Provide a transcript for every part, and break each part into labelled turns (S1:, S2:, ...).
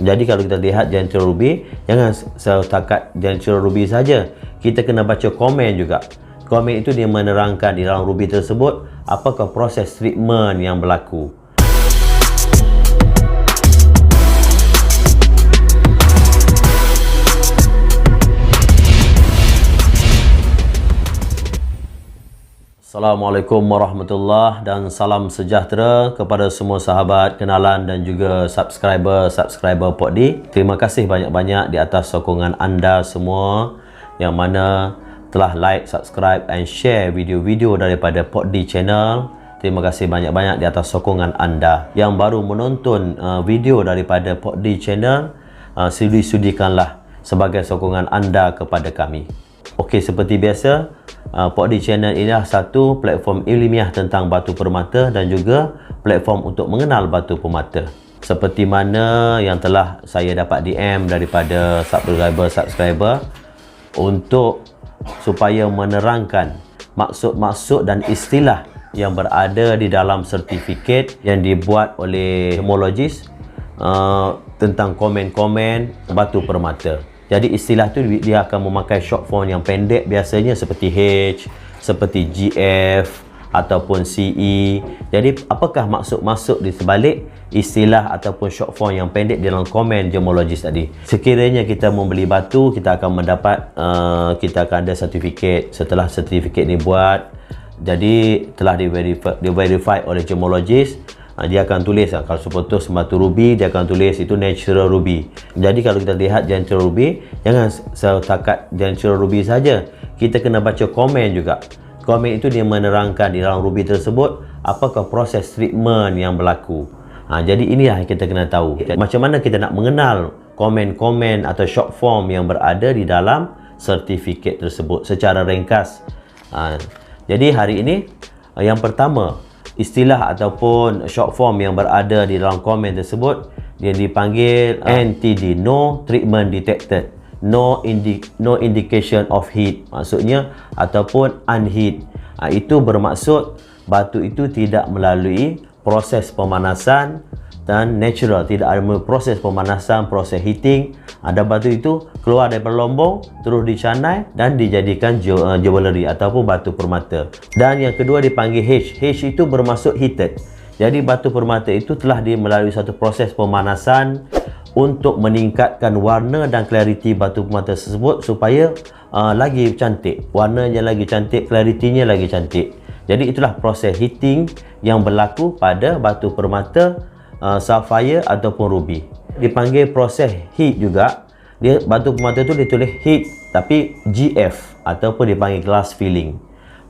S1: Jadi kalau kita lihat Gentle Ruby, jangan setakat Gentle Ruby saja. Kita kena baca komen juga. Komen itu dia menerangkan di dalam Ruby tersebut apakah proses treatment yang berlaku. Assalamualaikum warahmatullahi dan salam sejahtera kepada semua sahabat, kenalan dan juga subscriber Pod-D. Terima kasih banyak-banyak di atas sokongan anda semua yang mana telah like, subscribe and share video-video daripada Pod-D channel. Terima kasih banyak-banyak di atas sokongan anda. Yang baru menonton video daripada Pod-D channel, sudi-sudikanlah sebagai sokongan anda kepada kami. Okey, seperti biasa, Pod-D channel ini adalah satu platform ilmiah tentang batu permata dan juga platform untuk mengenal batu permata. Seperti mana yang telah saya dapat DM daripada subscriber untuk supaya menerangkan maksud-maksud dan istilah yang berada di dalam sertifikat yang dibuat oleh gemologis tentang komen-komen batu permata. Jadi istilah tu dia akan memakai short form yang pendek biasanya seperti H, seperti GF ataupun CE. Jadi apakah maksud di sebalik istilah ataupun short form yang pendek dalam komen gemologis tadi? Sekiranya kita membeli batu, kita akan mendapat kita akan ada sertifikat. Setelah sertifikat ni buat, jadi telah di-verify oleh gemologis. Dia akan tulis, kalau seputus batu ruby, dia akan tulis itu natural ruby. Jadi kalau kita lihat Gentle Ruby, jangan setakat Gentle Ruby saja. Kita kena baca komen juga. Komen itu dia menerangkan di dalam ruby tersebut apakah proses treatment yang berlaku. Jadi inilah yang kita kena tahu. Macam mana kita nak mengenal komen-komen atau short form yang berada di dalam sertifikat tersebut secara ringkas. Jadi hari ini yang pertama, istilah ataupun short form yang berada di dalam komen tersebut dia dipanggil NTD, no treatment detected, no indication of heat, maksudnya ataupun unheat. Itu bermaksud batu itu tidak melalui proses pemanasan dan natural, tidak ada proses pemanasan, proses heating. Ada batu itu keluar daripada lombong, terus dicanai dan dijadikan jewelry ataupun batu permata. Dan yang kedua dipanggil H. H itu bermaksud heated. Jadi batu permata itu telah melalui satu proses pemanasan untuk meningkatkan warna dan clarity batu permata tersebut supaya lagi cantik. Warnanya lagi cantik, clarity-nya lagi cantik. Jadi itulah proses heating yang berlaku pada batu permata sapphire ataupun ruby. Dipanggil proses heat juga. Dia batu permata tu ditulis heat tapi GF ataupun dipanggil glass filling.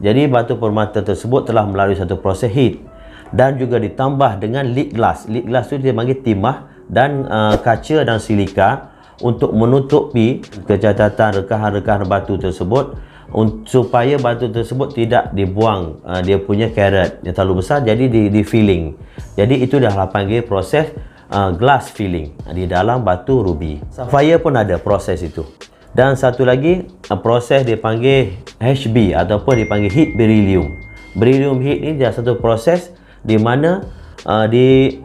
S1: Jadi batu permata tersebut telah melalui satu proses heat dan juga ditambah dengan lead glass. Lead glass tu dia panggil timah dan kaca dan silika untuk menutupi kecacatan rekahan-rekahan batu tersebut supaya batu tersebut tidak dibuang dia punya karat yang terlalu besar, jadi di filling. Jadi itu dah panggil proses glass filling di dalam batu ruby. Sapphire pun ada proses itu. Dan satu lagi proses dipanggil HB ataupun dipanggil heat beryllium. Beryllium heat ni dia satu proses di mana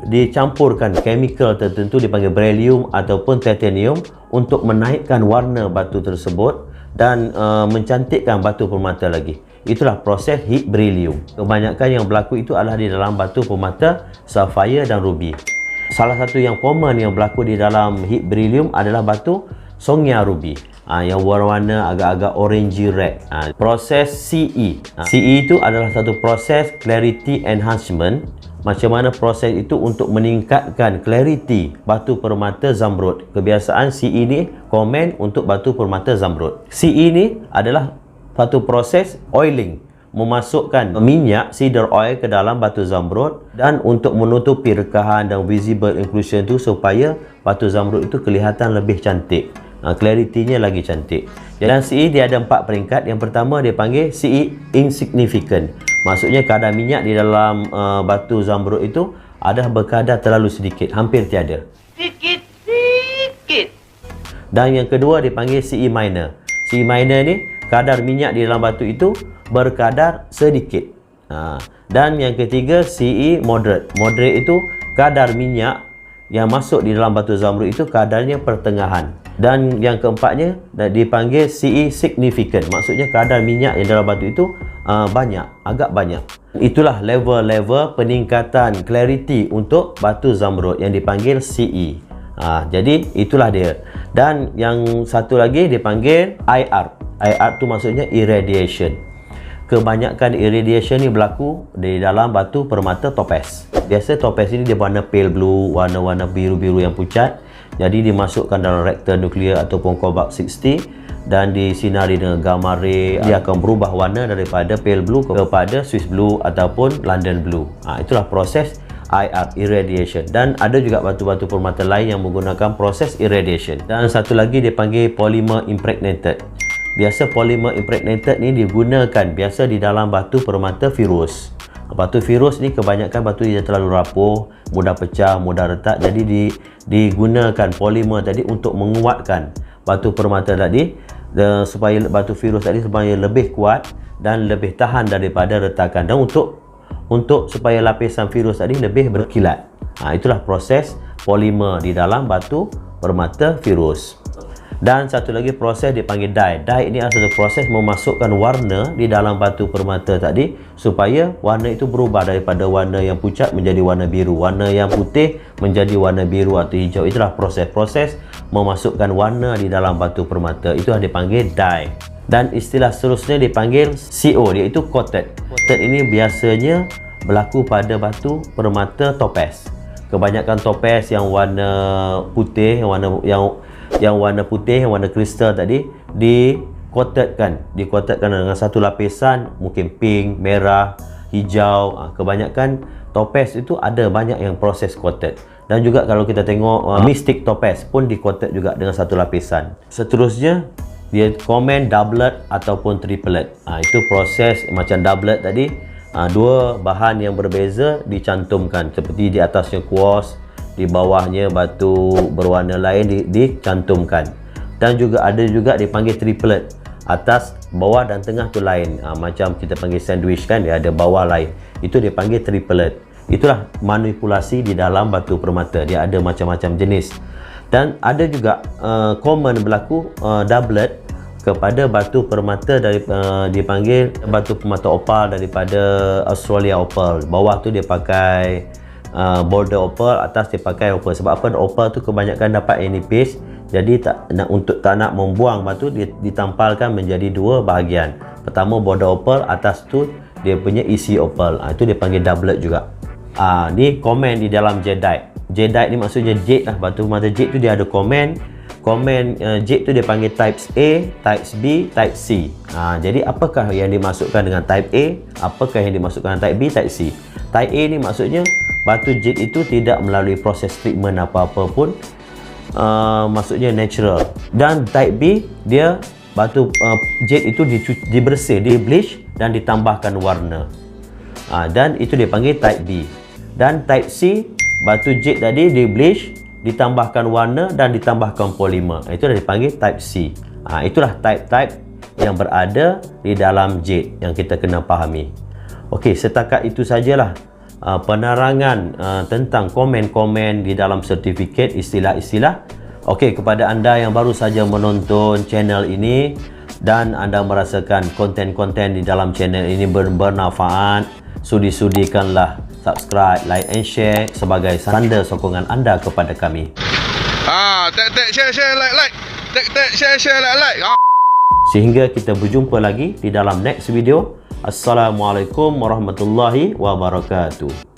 S1: dicampurkan chemical tertentu dipanggil beryllium ataupun titanium untuk menaikkan warna batu tersebut dan mencantikkan batu permata lagi. Itulah proses heat beryllium. Kebanyakan yang berlaku itu adalah di dalam batu permata sapphire dan ruby. Salah satu yang common yang berlaku di dalam heat beryllium adalah batu songya ruby, yang warna agak-agak orangey red. Proses CE. CE itu adalah satu proses clarity enhancement. Macam mana proses itu untuk meningkatkan clarity batu permata zamrud. Kebiasaan CE ni komen untuk batu permata zamrud. CE ni adalah satu proses oiling, memasukkan minyak cedar oil ke dalam batu zamrud dan untuk menutupi rekahan dan visible inclusion tu supaya batu zamrud itu kelihatan lebih cantik. Clarity-nya lagi cantik. Dan CE dia ada 4 peringkat. Yang pertama dia panggil CE insignificant. Maksudnya kadar minyak di dalam batu zamrud itu ada berkadar terlalu sedikit, hampir tiada. Sikit. Dan yang kedua dipanggil CE minor. CE minor ni kadar minyak di dalam batu itu berkadar sedikit. Dan yang ketiga CE moderate. Moderate itu kadar minyak yang masuk di dalam batu zamrud itu kadarnya pertengahan. Dan yang keempatnya dipanggil CE significant, maksudnya kadar minyak yang dalam batu itu banyak, agak banyak. Itulah level-level peningkatan clarity untuk batu zamrud yang dipanggil CE. Jadi itulah dia. Dan yang satu lagi dipanggil IR. IR tu maksudnya irradiation. Kebanyakan irradiation ni berlaku di dalam batu permata topaz. Biasa topaz ini dia warna pale blue, warna-warna biru-biru yang pucat. Jadi dimasukkan dalam reaktor nuklear ataupun cobalt 60 dan disinari dengan gamma ray. Dia akan berubah warna daripada pale blue kepada Swiss blue ataupun London blue. Itulah proses IR, irradiation. Dan ada juga batu-batu permata lain yang menggunakan proses irradiation. Dan satu lagi dipanggil polymer impregnated. Biasa polymer impregnated ni digunakan biasa di dalam batu permata virus. Batu virus ni kebanyakan batu yang terlalu rapuh, mudah pecah, mudah retak. Jadi digunakan polymer tadi untuk menguatkan batu permata tadi, supaya batu virus tadi supaya lebih kuat dan lebih tahan daripada retakan, dan untuk supaya lapisan virus tadi lebih berkilat. Itulah proses polimer di dalam batu permata virus. Dan satu lagi proses dipanggil dye. Dye ini adalah satu proses memasukkan warna di dalam batu permata tadi supaya warna itu berubah daripada warna yang pucat menjadi warna biru, warna yang putih menjadi warna biru atau hijau. Itulah proses-proses memasukkan warna di dalam batu permata. Itu dipanggil dye. Dan istilah seterusnya dipanggil CO, iaitu coated. Coated ini biasanya berlaku pada batu permata topaz. Kebanyakan topaz yang warna putih, yang warna putih, yang warna kristal tadi dikotetkan dengan satu lapisan, mungkin pink, merah, hijau. Kebanyakan topaz itu ada banyak yang proses coated. Dan juga kalau kita tengok mystic topaz pun dikotet juga dengan satu lapisan. Seterusnya dia komen doublet ataupun triplet. Itu proses macam doublet tadi, dua bahan yang berbeza dicantumkan, seperti di atasnya quartz, di bawahnya batu berwarna lain dicantumkan. Dan juga ada juga dipanggil triplet, atas, bawah dan tengah tu lain. Macam kita panggil sandwich kan, dia ada bawah lain, itu dipanggil triplet. Itulah manipulasi di dalam batu permata, dia ada macam-macam jenis. Dan ada juga common berlaku doublet kepada batu permata dari dipanggil batu permata opal daripada Australia opal. Bawah tu dia pakai border opal, atas dia pakai opal. Sebab apa? Opal tu kebanyakan dapat yang nipis, jadi tak nak membuang batu, dia ditampalkan menjadi dua bahagian. Pertama border opal, atas tu dia punya isi opal. Itu dia panggil doublet juga. Ni komen di dalam jadeite. Jadeite ni maksudnya jade lah. Batu permata jade tu dia ada komen. Komen jade tu dia panggil types A, types B, type C. Jadi apakah yang dimasukkan dengan type A, apakah yang dimasukkan dengan type B, type C. Type A ni maksudnya batu jade itu tidak melalui proses treatment apa-apa pun, maksudnya natural. Dan type B, dia batu jade itu dibersih, di bleach dan ditambahkan warna. Dan itu dipanggil type B. Dan type C, batu jade tadi di bleach, ditambahkan warna dan ditambahkan polimer. Itu dah dipanggil type C. Itulah type-type yang berada di dalam jade yang kita kena fahami. Okey, setakat itu sajalah penerangan tentang komen-komen di dalam sertifikat, istilah-istilah. Okey, kepada anda yang baru saja menonton channel ini dan anda merasakan konten-konten di dalam channel ini bermanfaat, sudi-sudikanlah subscribe, like and share sebagai tanda sokongan anda kepada kami.
S2: Share, like. Share, like.
S1: Sehingga kita berjumpa lagi di dalam next video. Assalamualaikum warahmatullahi wabarakatuh.